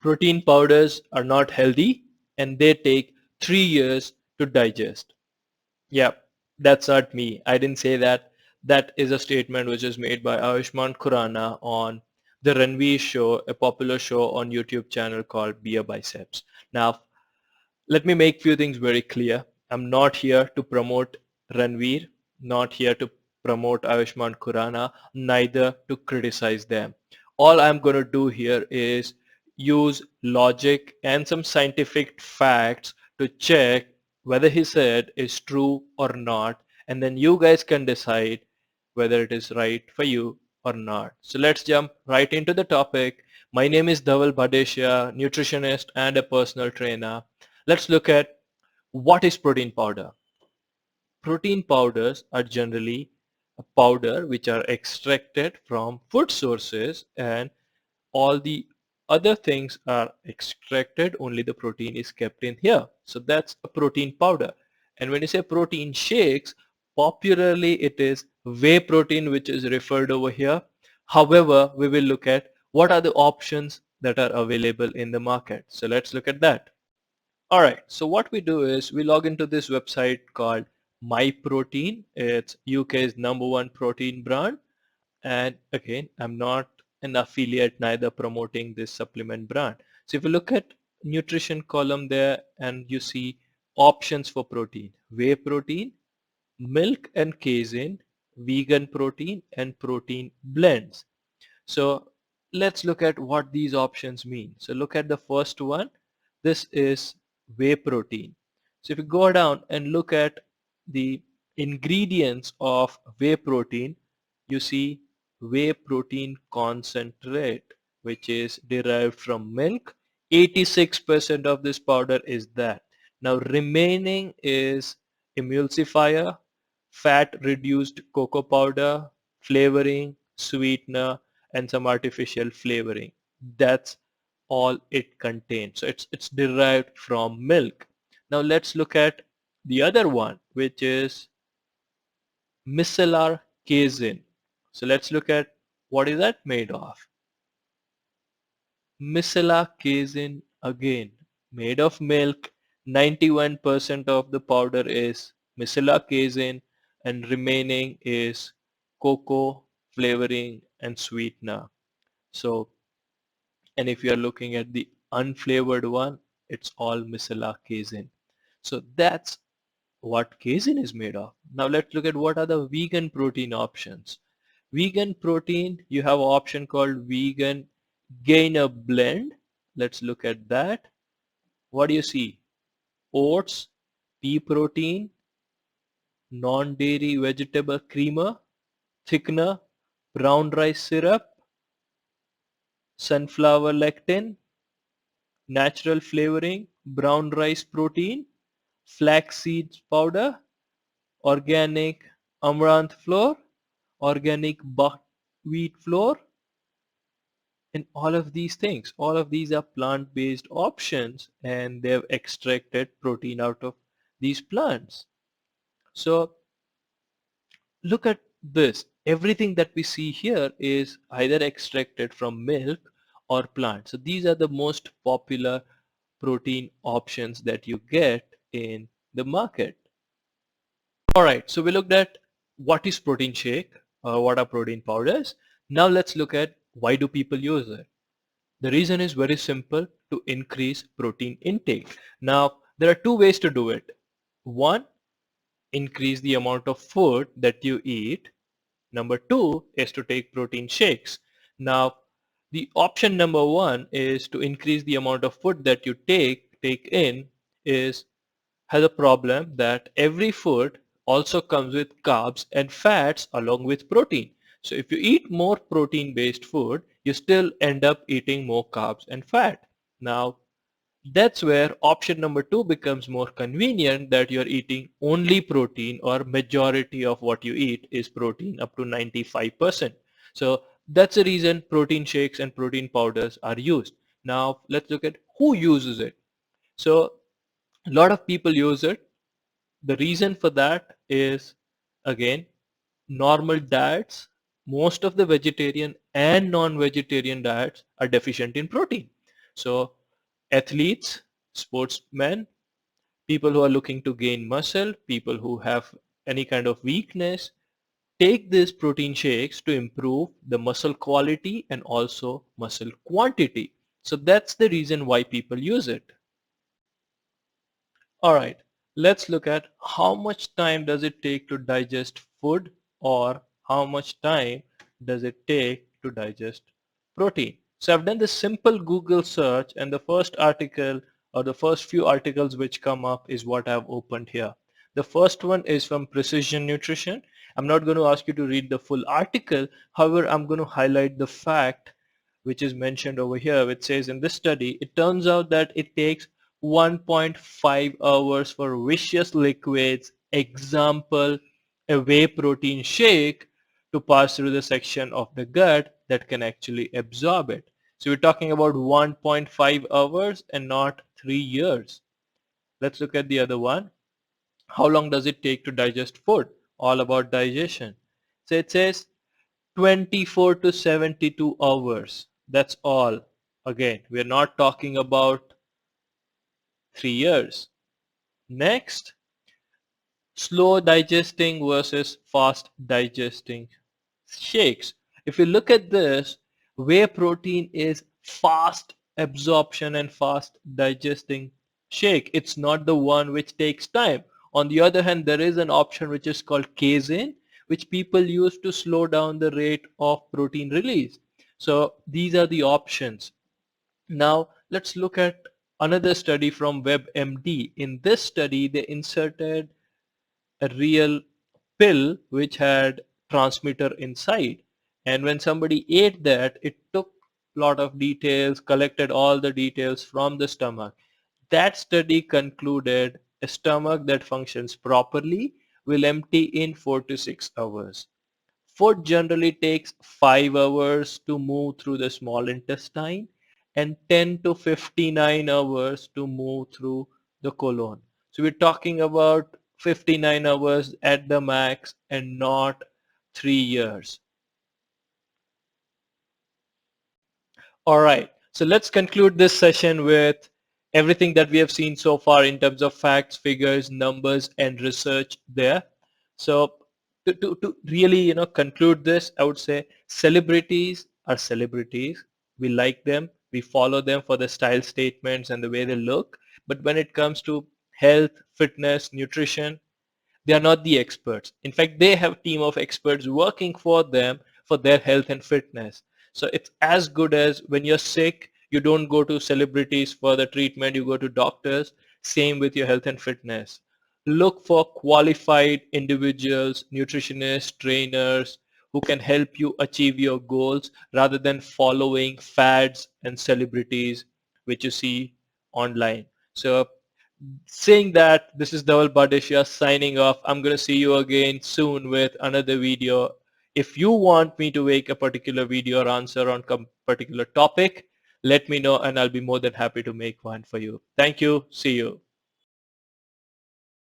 Protein powders are not healthy and they take 3 years to digest. Yeah, that's not me. I didn't say that. That is a statement which is made by Ayushmann Khurrana on the Ranveer Show, a popular show on YouTube channel called Beer Biceps. Now, let me make few things very clear. I'm not here to promote Ranveer, not here to promote Ayushmann Khurrana, neither to criticize them. All I'm going to do here is use logic and some scientific facts to check whether he said is true or not, and then you guys can decide whether it is right for you or not. So let's jump right into the topic. My name is Dhaval Bhadeshiya, nutritionist and a personal trainer. Let's look at what is protein powder. Protein powders are generally a powder which are extracted from food sources, and all the other things are extracted, only the protein is kept in here. So that's a protein powder. And when you say protein shakes, popularly it is whey protein which is referred over here. However, we will look at what are the options that are available in the market. So let's look at that. Alright, so what we do is we log into this website called MyProtein. It's UK's #1 protein brand. And again, I'm not an affiliate, neither promoting this supplement brand. So if you look at nutrition column there and you see options for protein, whey protein, milk and casein, vegan protein and protein blends. So let's look at what these options mean. So look at the first one. This is whey protein. So if you go down and look at the ingredients of whey protein, you see whey protein concentrate, which is derived from milk. 86% of this powder is that. Now remaining is emulsifier, fat reduced cocoa powder, flavoring, sweetener, and some artificial flavoring. That's all it contains. So it's derived from milk. Now let's look at the other one, which is micellar casein. So let's look at what is that made of. Micellar casein, again made of milk. 91% of the powder is micellar casein and remaining is cocoa, flavoring and sweetener. So, and if you are looking at the unflavored one, it's all micellar casein. So that's what casein is made of. Now let's look at what are the vegan protein options. Vegan protein, you have an option called vegan gainer blend. Let's look at that. What do you see? Oats, pea protein, non-dairy vegetable creamer, thickener, brown rice syrup, sunflower lectin, natural flavoring, brown rice protein, flax seeds powder, organic amaranth flour, organic wheat flour, and all of these are plant-based options, and they've extracted protein out of these plants. So look at this. Everything that we see here is either extracted from milk or plant. So these are the most popular protein options that you get in the market. Alright, so we looked at what is protein shake, what are protein powders. Now let's look at why do people use it. The reason is very simple: to increase protein intake. Now there are two ways to do it. One, increase the amount of food that you eat. Number two is to take protein shakes. Now the option number one is to increase the amount of food that you take in is has a problem that every food also comes with carbs and fats along with protein. So if you eat more protein based food, you still end up eating more carbs and fat. Now that's where option number two becomes more convenient, that you're eating only protein, or majority of what you eat is protein, up to 95%. So that's the reason protein shakes and protein powders are used. Now let's look at who uses it. So a lot of people use it. The reason for that is, again, normal diets. Most of the vegetarian and non-vegetarian diets are deficient in protein. So athletes, sportsmen, people who are looking to gain muscle, people who have any kind of weakness, take these protein shakes to improve the muscle quality and also muscle quantity. So that's the reason why people use it. Alright, let's look at how much time does it take to digest food, or how much time does it take to digest protein. So I've done this simple Google search, and the first article or the first few articles which come up is what I've opened here. The first one is from Precision Nutrition. I'm not going to ask you to read the full article. However, I'm going to highlight the fact which is mentioned over here, which says in this study, it turns out that it takes 1.5 hours for viscous liquids, example, a whey protein shake, to pass through the section of the gut that can actually absorb it. So we're talking about 1.5 hours and not 3 years. Let's look at the other one. How long does it take to digest food? All about digestion. So it says 24 to 72 hours. That's all. Again, we're not talking about 3 years. Next, slow digesting versus fast digesting shakes. If you look at this, whey protein is fast absorption and fast digesting shake. It's not the one which takes time. On the other hand, there is an option which is called casein, which people use to slow down the rate of protein release. So these are the options. Now let's look at another study from WebMD. In this study, they inserted a real pill which had transmitter inside, and when somebody ate that, it took a lot of details, collected all the details from the stomach. That study concluded a stomach that functions properly will empty in 4 to 6 hours. Food generally takes 5 hours to move through the small intestine and 10 to 59 hours to move through the colon. So we're talking about 59 hours at the max and not 3 years. All right. So let's conclude this session with everything that we have seen so far in terms of facts, figures, numbers, and research there. So to really, conclude this, I would say celebrities are celebrities. We like them. We follow them for the style statements and the way they look. But when it comes to health, fitness, nutrition, they are not the experts. In fact, they have a team of experts working for them for their health and fitness. So it's as good as when you're sick, you don't go to celebrities for the treatment, you go to doctors. Same with your health and fitness. Look for qualified individuals, nutritionists, trainers who can help you achieve your goals rather than following fads and celebrities which you see online. So saying that, this is Dhaval Bhadeshiya signing off. I'm going to see you again soon with another video. If you want me to make a particular video or answer on a particular topic, let me know and I'll be more than happy to make one for you. Thank you. See you.